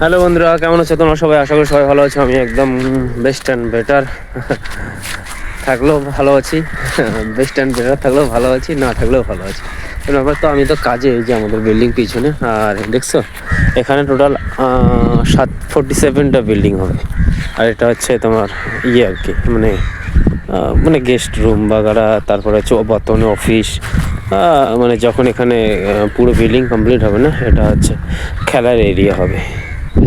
Hello বন্ধুরা, কেমন আছো তোমরা সবাই? আশা করি সবাই ভালো আছো। আমি একদম বেস্ট অ্যান্ড বেটার থাকলেও ভালো আছি, বেস্ট অ্যান্ড বেটার থাকলেও ভালো আছি, না থাকলেও ভালো আছি। ব্যাপার তো আমি তো কাজে, এই যে আমাদের বিল্ডিং পিছনে, আর দেখছো এখানে টোটাল 47টা বিল্ডিং হবে। আর এটা হচ্ছে তোমার আর কি, মানে গেস্ট রুম বাগারা, তারপরে হচ্ছে বর্তমানে অফিস। মানে যখন এখানে পুরো বিল্ডিং কমপ্লিট হবে না, এটা হচ্ছে খেলার এরিয়া হবে।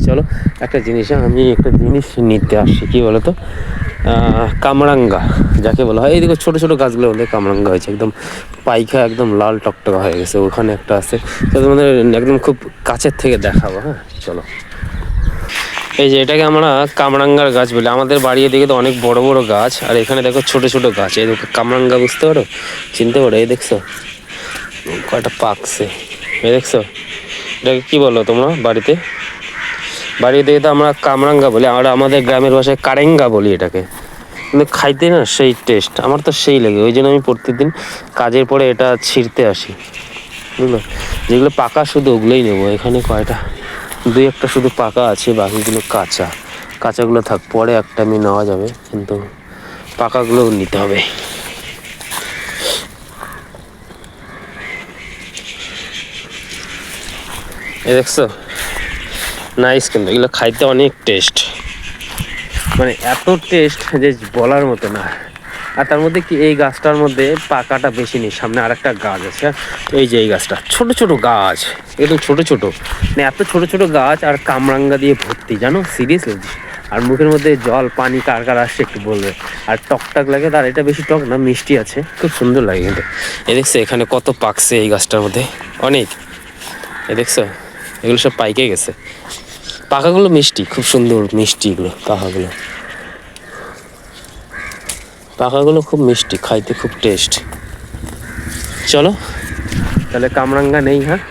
চলো একটা জিনিস নিতে আসছি, কি বলতো, কামরাঙ্গা যাকে বলা হয়। এইদিকে ছোটো ছোটো গাছগুলো বলে কামরাঙ্গা হয়েছে, একদম পাইখা একদম লাল টকটকা হয়ে গেছে। ওখানে একটা আছে, তো তোমাদের একদম খুব কাছের থেকে দেখাবো। হ্যাঁ চলো। এই যে এটাকে আমরা কামরাঙ্গার গাছ বলি। আমাদের বাড়ি এদিকে তো অনেক বড় বড় গাছ, আর এখানে দেখো ছোট ছোট গাছ। এই দেখো কামরাঙ্গা, বুঝতে পারো, চিনতে পারো? এই দেখছো কয়টা পাকছে, এই দেখছো? এটাকে কি বলো তোমরা বাড়িতে? দিকে তো আমরা কামরাঙ্গা বলি, আর আমাদের গ্রামের ভাষায় কারেঙ্গা বলি এটাকে। কিন্তু খাইতে না সেই টেস্ট, আমার তো সেই লাগে। ওই জন্য আমি প্রত্যেকদিন কাজের পরে এটা ছিঁড়তে আসি, বুঝলো? যেগুলো পাকা শুধু ওগুলোই নেবো। এখানে কয়টা, দুই একটা শুধু পাকা আছে, বাকিগুলো কাঁচা। কাঁচাগুলো থাক, পরে একটা আমি নেওয়া যাবে, কিন্তু পাকাগুলোও নিতে হবে। এই দেখছো, নাইস। কিন্তু এগুলো খাইতে অনেক টেস্ট, মানে এত টেস্ট যে বলার মতো না। আর তার মধ্যে কি, এই গাছটার মধ্যে পাকাটা বেশি নেই। সামনে আর একটা গাছ আছে, এই যে এই গাছটা, ছোট ছোট গাছ, একদম ছোট ছোট, মানে এত ছোট ছোট গাছ আর কামরাঙ্গা দিয়ে ভর্তি, জানো, সিরিয়াসলি। আর মুখের মধ্যে জল পানি কার কার আসছে একটু বলবে। আর টকটাক লাগে, তার এটা বেশি টক না, মিষ্টি আছে, খুব সুন্দর লাগে কিন্তু। এ দেখছো এখানে কত পাকছে এই গাছটার মধ্যে, অনেক। এ দেখছো, এগুলো সব পাইকে গেছে। পাকাগুলো মিষ্টি, খুব সুন্দর মিষ্টি এগুলো। পাকাগুলো খুব মিষ্টি, খাইতে খুব টেস্ট। চলো তাহলে কামরাঙ্গা নেই, হ্যাঁ